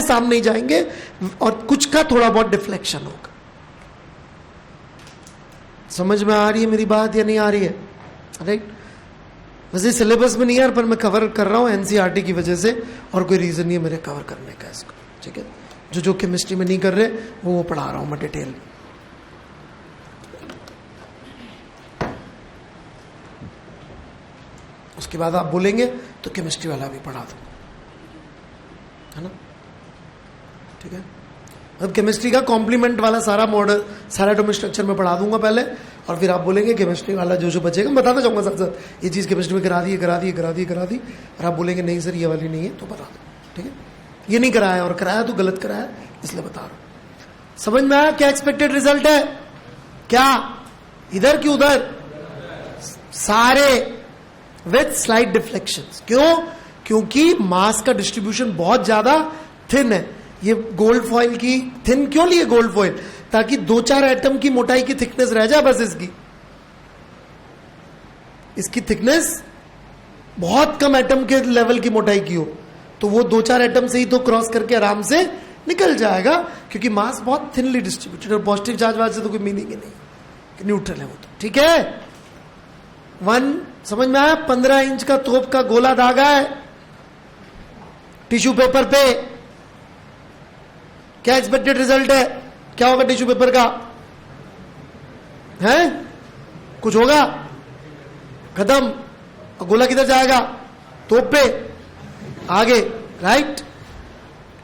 सामने ही जाएंगे और कुछ का थोड़ा बहुत डिफ्लेक्शन होगा। समझ में आ रही है मेरी बात या नहीं आ रही है? राइट। वैसे सिलेबस में नहीं है पर मैं कवर कर रहा हूं एनसीईआरटी की वजह से, और कोई रीजन नहीं है मेरे कवर करने का इसको। ठीक है, जो केमिस्ट्री में नहीं कर रहे वो पढ़ा रहा हूं मैं डिटेल में। उसके बाद आप बोलेंगे तो केमिस्ट्री वाला भी पढ़ा दो, है ना? ठीक है, अब केमिस्ट्री का कॉम्प्लीमेंट वाला सारा मॉडल, सारा एटॉमिक स्ट्रक्चर में पढ़ा दूंगा पहले, और फिर आप बोलेंगे केमिस्ट्री वाला जो बचेगा मैं बताता जाऊंगा साथ साथ, ये चीज़ केमिस्ट्री में करा दी, और आप बोलेंगे नहीं सर ये वाली नहीं है तो बता दो। ठीक है, ये नहीं कराया और कराया तो गलत कराया, इसलिए बता रहा हूं। समझ में आया क्या एक्सपेक्टेड रिजल्ट है? क्या इधर की उधर सारे विथ स्लाइट डिफ्लेक्शंस। क्यों? क्योंकि मास का डिस्ट्रीब्यूशन बहुत ज्यादा थिन है। ये गोल्ड फॉइल की थिन क्यों लिए गोल्ड फॉइल? ताकि 2-4 एटम की मोटाई की थिकनेस रह जाए बस। इसकी थिकनेस बहुत कम एटम के लेवल की मोटाई की हो, तो वो 2-4 एटम से ही तो क्रॉस करके आराम से निकल जाएगा, क्योंकि मास बहुत थिनली डिस्ट्रीब्यूटेड और पॉजिटिव चार्ज वाले से तो कोई मीनिंग ही नहीं, न्यूट्रल है वो तो। ठीक है, 1 समझ में आया? 15 इंच का तोप का गोला धागा है टिश्यू पेपर पे। क्या एक्सपेक्टेड रिजल्ट है? क्या होगा टिश्यू पेपर का? है कुछ होगा? खत्म। और गोला किधर जाएगा? तोप पे आगे, राइट।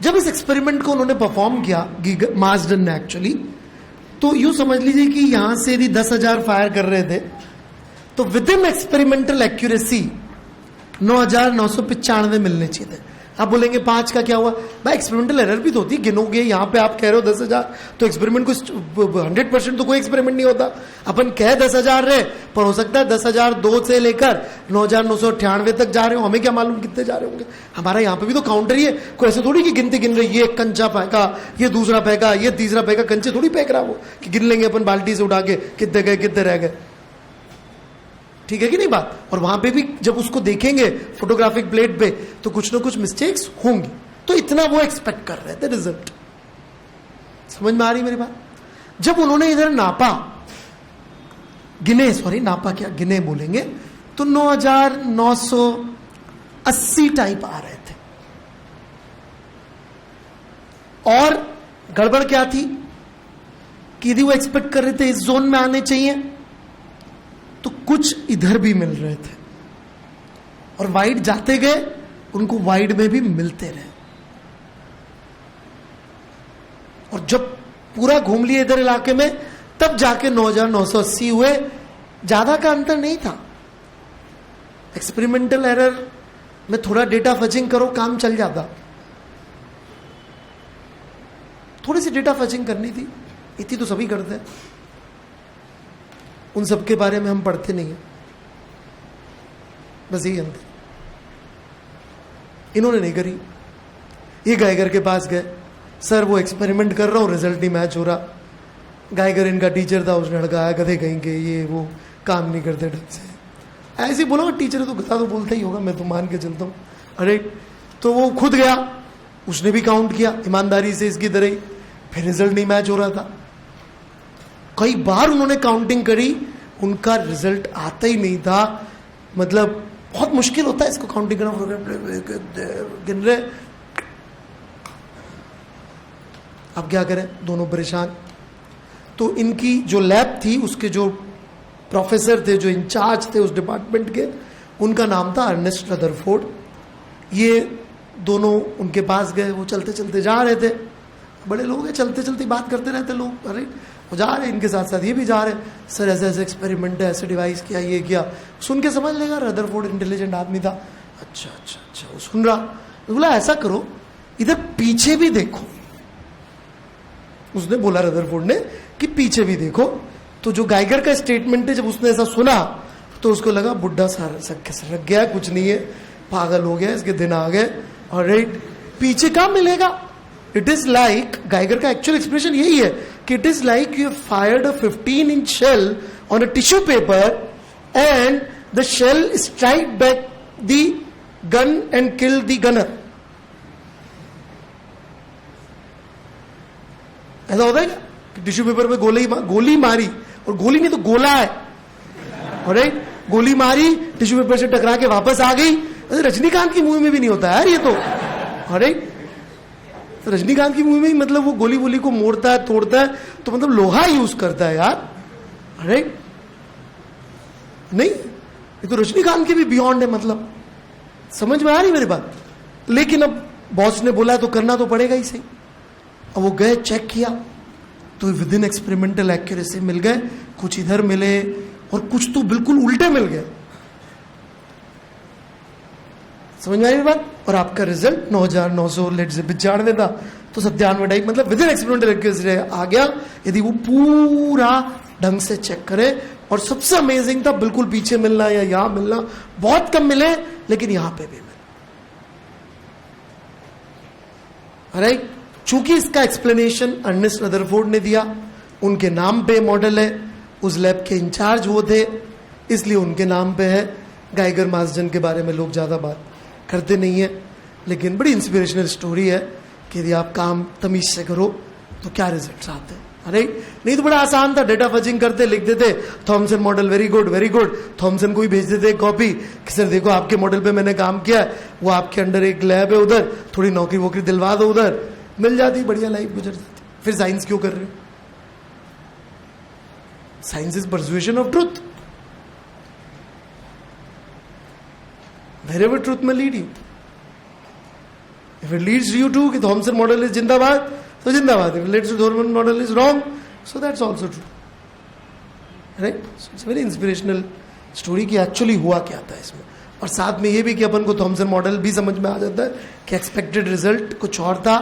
जब इस एक्सपेरिमेंट को उन्होंने परफॉर्म किया मार्सडन ने एक्चुअली, तो यूं समझ लीजिए कि यहां से यदि 10,000 फायर कर रहे थे तो विद इन एक्सपेरिमेंटल एक्यूरेसी 9,995 मिलने चाहिए थे। आप बोलेंगे 5 का क्या हुआ? भाई एक्सपेरिमेंटल एरर भी तो होती है, गिनोगे। यहां पे आप कह रहे हो 10,000, तो एक्सपेरिमेंट को 100% तो कोई एक्सपेरिमेंट नहीं होता। अपन कह 10,000 रहे, पर हो सकता है 10,002 से लेकर 9,998 तक जा रहे हो, हमें क्या मालूम कितने जा रहे होंगे। हमारा यहाँ पे भी तो काउंटर ही है, कोई ऐसे थोड़ी कि गिनते गिन रही, ये कंचा फेंका, ये दूसरा फेंका, ये तीसरा फेंका, कंचे थोड़ी फेंक रहा वो कि गिन लेंगे अपन बाल्टी से उठा के कितने गए कितने रह गए। ठीक है कि नहीं बात? और वहां पे भी जब उसको देखेंगे फोटोग्राफिक प्लेट पे तो कुछ ना कुछ मिस्टेक्स होंगी, तो इतना वो एक्सपेक्ट कर रहे थे रिजल्ट। समझ में आ रही मेरी बात? जब उन्होंने इधर नापा, नापा क्या, गिने बोलेंगे, तो 9,980 टाइप आ रहे थे। और गड़बड़ क्या थी कि यदि वो एक्सपेक्ट कर रहे थे इस जोन में आने चाहिए, तो कुछ इधर भी मिल रहे थे, और वाइड जाते गए उनको वाइड में भी मिलते रहे। और जब पूरा घूम लिए इधर इलाके में, तब जाके 9,980 हुए। ज्यादा का अंतर नहीं था। एक्सपेरिमेंटल एरर में थोड़ा डेटा फचिंग करो, काम चल जाता। थोड़ी सी डेटा फचिंग करनी थी, इतनी तो सभी करते हैं, उन सब के बारे में हम पढ़ते नहीं है, बस यही अंतर। इन्होंने नहीं करी। ये गाइगर के पास गए, सर वो एक्सपेरिमेंट कर रहा हूं, रिजल्ट नहीं मैच हो रहा। गाइगर इनका टीचर था, उसने लगाया गधे कहीं के, ये वो काम नहीं करते ढंग से। ऐसे बोला, टीचर तो गधा तो बोलता ही होगा, मैं तो मान के चलता हूं। अरे तो वो खुद गया, उसने भी काउंट किया ईमानदारी से इसकी तरह ही, फिर रिजल्ट नहीं मैच हो रहा था। कई बार उन्होंने काउंटिंग करी, उनका रिजल्ट आता ही नहीं था। मतलब बहुत मुश्किल होता है इसको काउंटिंग करना, गिन रहे। अब क्या करें, दोनों परेशान। तो इनकी जो लैब थी, उसके जो प्रोफेसर थे, जो इंचार्ज थे उस डिपार्टमेंट के, उनका नाम था अर्नेस्ट रदरफोर्ड। ये दोनों उनके पास गए, वो चलते चलते जा रहे थे। बड़े लोग हैं, चलते चलते बात करते रहते लोग। अरे वो जा रहे, इनके साथ साथ ये भी जा रहे, सर ऐसे ऐसे एक्सपेरिमेंट है, ऐसे डिवाइस किया, ये किया। सुन के समझ लेगा, रदरफोर्ड इंटेलिजेंट आदमी था। अच्छा अच्छा अच्छा, वो सुन रहा। बोला ऐसा करो, इधर पीछे भी देखो। उसने बोला रदरफोर्ड ने कि पीछे भी देखो। तो जो गाइगर का स्टेटमेंट है, जब उसने ऐसा सुना तो उसको लगा बुढ़ा सारा रख गया, कुछ नहीं है, पागल हो गया, इसके दिन आ गए। और राइट, पीछे कहाँ मिलेगा? इट इज लाइक, गाइगर का एक्चुअल एक्सप्रेशन यही है कि it is like you have fired a 15-inch shell on a tissue paper and the shell strike back the gun and kill the gunner. ऐसा होता है क्या कि टिश्यू पेपर पे गोली मारी, और गोली नहीं तो गोला है, ऑलराइट, गोली मारी, टिश्यू पेपर से टकरा के वापस आ गई। रजनीकांत की मूवी में भी नहीं होता यार ये तो, ऑलराइट। तो रजनीकांत की मूवी में मतलब वो गोली वोली को मोड़ता है, तोड़ता है, तो मतलब लोहा यूज करता है यार, ऑलराइट। नहीं, ये तो रजनीकांत के भी बियॉन्ड है, मतलब समझ में आ रही मेरी बात। लेकिन अब बॉस ने बोला तो करना तो पड़ेगा ही सही। अब वो गए, चेक किया, तो विद इन एक्सपेरिमेंटल एक्यूरेसी मिल गए, कुछ इधर मिले और कुछ तो बिल्कुल उल्टे मिल गए। समझ में आई बात। और आपका रिजल्ट 9900 लेट से 95 था, तो 97 टाइप, मतलब विद इन एक्सपेरिमेंटल एक्यूरेसी आ गया, यदि वो पूरा ढंग से चेक करे। और सबसे अमेजिंग था, बिल्कुल पीछे मिलना या यहां मिलना, बहुत कम मिले, लेकिन यहां पे भी मिले, राइट। चूंकि इसका एक्सप्लेनेशन अर्नेस्ट रदरफोर्ड ने दिया, उनके नाम पे मॉडल है, उस लैब के इंचार्ज वो थे, इसलिए उनके नाम पे है। गाइगर मासजन के बारे में लोग ज्यादा बात करते नहीं है, लेकिन बड़ी इंस्पिरेशनल स्टोरी है कि यदि आप काम तमीज से करो तो क्या रिजल्ट्स आते हैं, अरे नहीं तो बड़ा आसान था, डेटा फजिंग करते, लिख देते Thomson model very good very good, Thomson को ही भेज देते कॉपी कि सर देखो आपके मॉडल पे मैंने काम किया, वो आपके अंडर एक लैब है, उधर थोड़ी नौकरी वोकरी दिलवा दो, उधर मिल जाती, बढ़िया लाइफ गुजर जाती। फिर साइंस क्यों कर रहे हो? Science is persuasion of truth, wherever truth may lead you. If it leads you to कि थॉमसन मॉडल इज जिंदाबाद, तो जिंदाबाद। If it leads to Thompson model is wrong, so that's also true, right? So it's a very inspirational story कि actually हुआ क्या था इसमें। और साथ में ये भी कि अपन को थॉमसन मॉडल भी समझ में आ जाता है कि एक्सपेक्टेड रिजल्ट कुछ और था।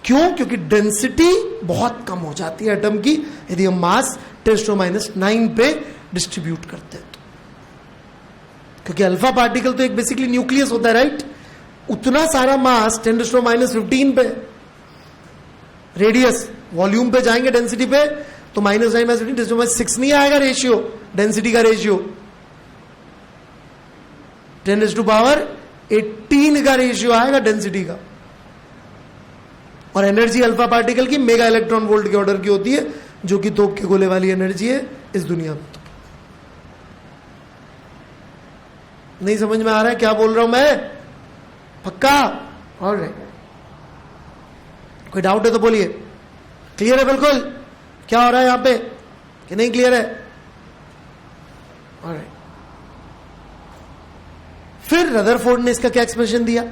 क्यों? क्योंकि डेंसिटी बहुत कम हो जाती है एटम की यदि हम मास 10⁻⁹ पे डिस्ट्रीब्यूट करते हैं। क्योंकि अल्फा पार्टिकल तो एक बेसिकली न्यूक्लियस होता है, राइट। उतना सारा मास 10⁻15 पे, रेडियस वॉल्यूम पे जाएंगे डेंसिटी पे, तो -9 10⁻6 नहीं आएगा रेशियो, डेंसिटी का रेशियो 10⁻18 का रेशियो आएगा डेंसिटी का। और एनर्जी अल्फा पार्टिकल की मेगा इलेक्ट्रॉन वोल्ट के ऑर्डर की होती है, जो कि तोप के गोले वाली एनर्जी है इस दुनिया में। नहीं समझ में आ रहा है क्या बोल रहा हूं मैं? पक्का? ऑलराइट, कोई डाउट है तो बोलिए। क्लियर है बिल्कुल क्या हो रहा है यहां पे कि नहीं क्लियर है? ऑलराइट। फिर रदरफोर्ड ने इसका क्या एक्सप्लेनेशन दिया?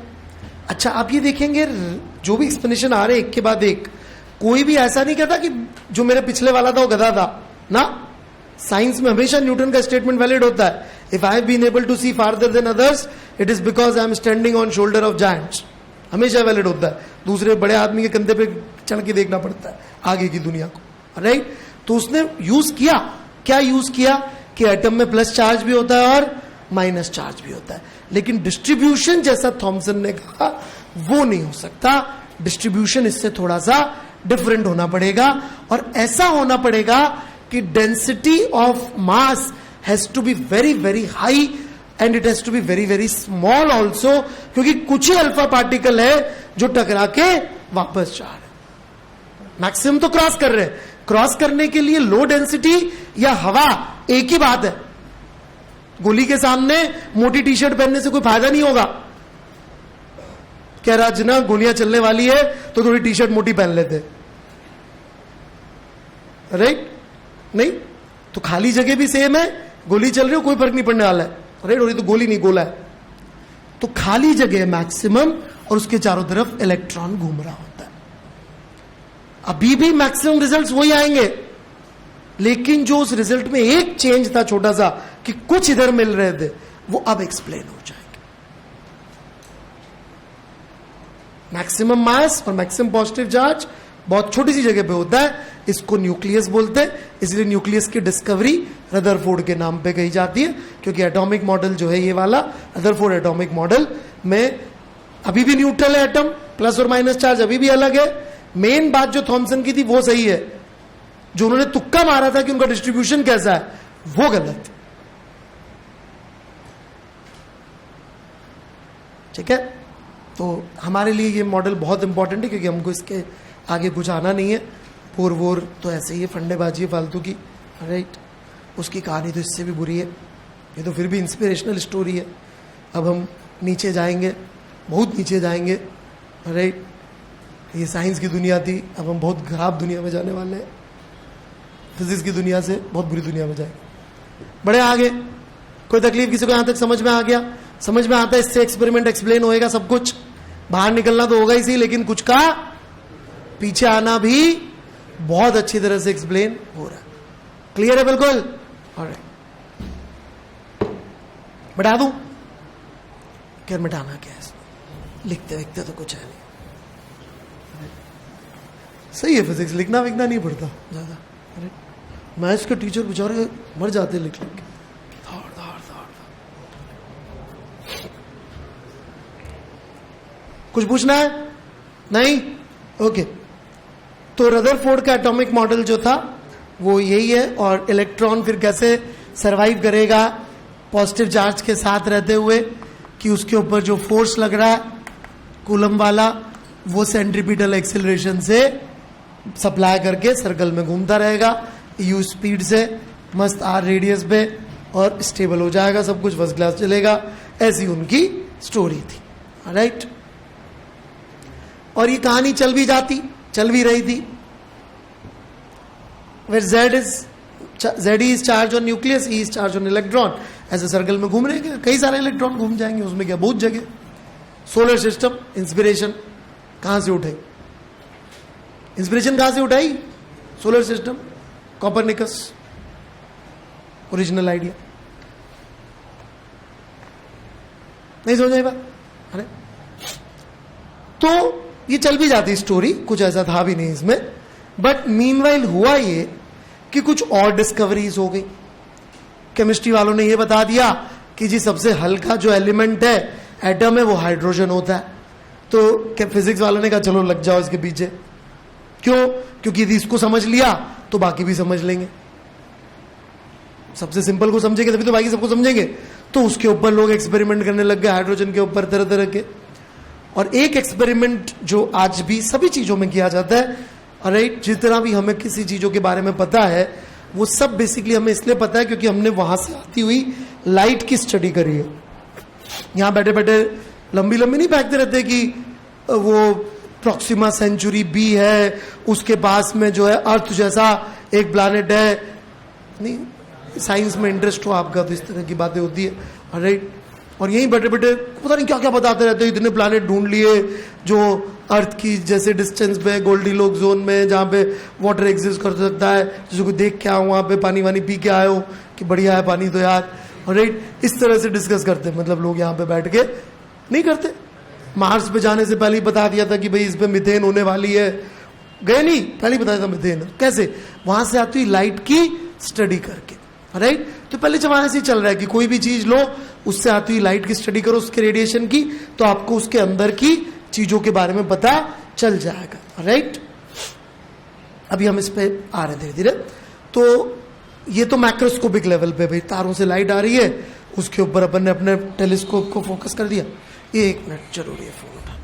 अच्छा, आप ये देखेंगे जो भी एक्सप्लेनेशन आ रहे एक के बाद एक, कोई भी ऐसा नहीं कहता कि जो मेरे पिछले वाला था वो गधा था ना। साइंस में हमेशा न्यूटन का स्टेटमेंट वैलिड होता है, if I have been able to see farther than others it is because I am standing on shoulder of giants, हमेशा वैलिड होता है। दूसरे बड़े आदमी के कंधे पे चढ़ के देखना पड़ता है आगे की दुनिया को, राइट। तो उसने यूज किया, क्या यूज किया कि एटम में प्लस चार्ज भी होता है और माइनस चार्ज भी होता है, लेकिन डिस्ट्रीब्यूशन जैसा थॉमसन ने कहा वो नहीं हो सकता। डिस्ट्रीब्यूशन इससे थोड़ा सा डिफरेंट होना पड़ेगा, और ऐसा होना पड़ेगा कि density of mass has to be very very high and it has to be very very small also, क्योंकि कुछ ही अल्फा पार्टिकल है जो टकरा के वापस जा रहे। मैक्सिमम तो क्रॉस कर रहे हैं, क्रॉस करने के लिए लो डेंसिटी या हवा एक ही बात है। गोली के सामने मोटी टी शर्ट पहनने से कोई फायदा नहीं होगा। क्या राज ना गोलियां चलने वाली है तो थोड़ी टी शर्ट मोटी पहन लेते, राइट? नहीं तो खाली जगह भी सेम है, गोली चल रही हो कोई फर्क नहीं पड़ने वाला है, राइट। और ये तो गोली नहीं गोला है, तो खाली जगह मैक्सिमम और उसके चारों तरफ इलेक्ट्रॉन घूम रहा होता है। अभी भी मैक्सिमम रिजल्ट्स वही आएंगे, लेकिन जो उस रिजल्ट में एक चेंज था छोटा सा कि कुछ इधर मिल रहे थे, वो अब एक्सप्लेन हो जाएंगे। मैक्सिमम मास और मैक्सिमम पॉजिटिव चार्ज बहुत छोटी सी जगह पे होता है, इसको न्यूक्लियस बोलते हैं। इसलिए न्यूक्लियस की डिस्कवरी रदरफोर्ड के नाम पे कही जाती है, क्योंकि एटॉमिक मॉडल जो है ये वाला रदरफोर्ड एटॉमिक मॉडल में अभी भी न्यूट्रल है एटम, प्लस और माइनस चार्ज अभी भी अलग है। मेन बात जो थॉमसन की थी वो सही है, जो उन्होंने तुक्का मारा था कि उनका डिस्ट्रीब्यूशन कैसा है वो गलत। ठीक है, तो हमारे लिए ये मॉडल बहुत इंपॉर्टेंट है, क्योंकि हमको इसके आगे कुछ आना नहीं है। पोर वोर तो ऐसे ही है, फंडेबाजी है फालतू की, राइट। उसकी कहानी तो इससे भी बुरी है, ये तो फिर भी इंस्पिरेशनल स्टोरी है। अब हम नीचे जाएंगे, बहुत नीचे जाएंगे, राइट। ये साइंस की दुनिया थी, अब हम बहुत खराब दुनिया में जाने वाले हैं, फिजिक्स की दुनिया से बहुत बुरी दुनिया में जाएंगे। बड़े आगे, कोई तकलीफ किसी को यहाँ तक समझ में आ गया? समझ में आता है, इससे एक्सपेरिमेंट एक्सप्लेन होएगा सब कुछ, बाहर निकलना तो होगा ही सही, लेकिन कुछ का पीछे आना भी बहुत अच्छी तरह से एक्सप्लेन हो रहा है। क्लियर है बिल्कुल? ऑलराइट, बता दूं क्या मिटाना क्या है इसमें? लिखते लिखते तो कुछ है नहीं, सही है। फिजिक्स लिखना विखना नहीं पड़ता ज्यादा, मैथ्स के टीचर बेचारे मर जाते लिख लिख के। कुछ पूछना है? नहीं? ओके। तो रदरफोर्ड का एटॉमिक मॉडल जो था वो यही है, और इलेक्ट्रॉन फिर कैसे सरवाइव करेगा पॉजिटिव चार्ज के साथ रहते हुए, कि उसके ऊपर जो फोर्स लग रहा है कूलम वाला, वो सेंट्रीपिटल एक्सेलरेशन से सप्लाई करके सर्कल में घूमता रहेगा यू स्पीड से, मस्त आर रेडियस पे, और स्टेबल हो जाएगा, सब कुछ फर्स्ट क्लास चलेगा। ऐसी उनकी स्टोरी थी, राइट। और ये कहानी चल भी रही थी। Where Z is charged on nucleus, E is charged on electron, ऐसे सर्कल में घूम रहे हैं, कई सारे इलेक्ट्रॉन घूम जाएंगे, उसमें क्या बहुत जगह। सोलर सिस्टम इंस्पिरेशन कहां से उठाई? इंस्पिरेशन कहां से उठाई? Solar system, Copernicus, original idea. नहीं समझ आई बात? अरे तो ये चल भी जाती स्टोरी, कुछ ऐसा था भी नहीं इसमें। बट मीनवाइल हुआ ये कि कुछ और डिस्कवरीज हो गई। केमिस्ट्री वालों ने ये बता दिया कि जी सबसे हल्का जो एलिमेंट है, एटम है, वो हाइड्रोजन होता है। तो फिजिक्स वालों ने कहा चलो लग जाओ इसके पीछे। क्यों? क्योंकि यदि इसको समझ लिया तो बाकी भी समझ लेंगे। सबसे सिंपल को समझेंगे तभी तो बाकी सबको समझेंगे। तो उसके ऊपर लोग एक्सपेरिमेंट करने लग गए, हाइड्रोजन के ऊपर तरह तरह के। और एक एक्सपेरिमेंट जो आज भी सभी चीजों में किया जाता है, राइट, जितना भी हमें किसी चीजों के बारे में पता है, वो सब बेसिकली हमें इसलिए पता है क्योंकि हमने वहां से आती हुई लाइट की स्टडी करी है। यहां बैठे बैठे लंबी लंबी नहीं फेंकते रहते कि वो प्रॉक्सिमा सेंचुरी बी है, उसके पास में जो है अर्थ जैसा एक प्लैनेट है। नहीं, साइंस में इंटरेस्ट हो आपका तो इस तरह की बातें होती है, राइट। और यहीं बैठे बैठे पता नहीं क्या क्या बताते रहते हैं, इतने प्लैनेट ढूंढ लिए जो अर्थ की जैसे डिस्टेंस पे, गोल्डीलॉक्स जोन में, जहाँ पे वाटर एग्जिस्ट कर सकता है, जैसे कोई देख के आओ वहाँ पे पानी वानी पी के आए हो कि बढ़िया है पानी तो यार, राइट। इस तरह से डिस्कस करते हैं, मतलब लोग यहाँ पे बैठ के नहीं करते। मार्स पे जाने से पहले ही बता दिया था कि भाई इस पे मिथेन होने वाली है, गए नहीं, पहले ही बताया था मिथेन। कैसे? वहां से आती हुई लाइट की स्टडी करके, राइट। तो पहले जमाने से चल रहा है कि कोई भी चीज लो, उससे आती हुई लाइट की स्टडी करो, उसके रेडिएशन की, तो आपको उसके अंदर की चीजों के बारे में पता चल जाएगा, राइट। अभी हम इस पे आ रहे हैं धीरे धीरे। तो ये तो मैक्रोस्कोपिक लेवल पे, भाई तारों से लाइट आ रही है, उसके ऊपर अपन ने अपने टेलीस्कोप को फोकस कर दिया। ये 1 मिनट जरूरी है, फोन उठा।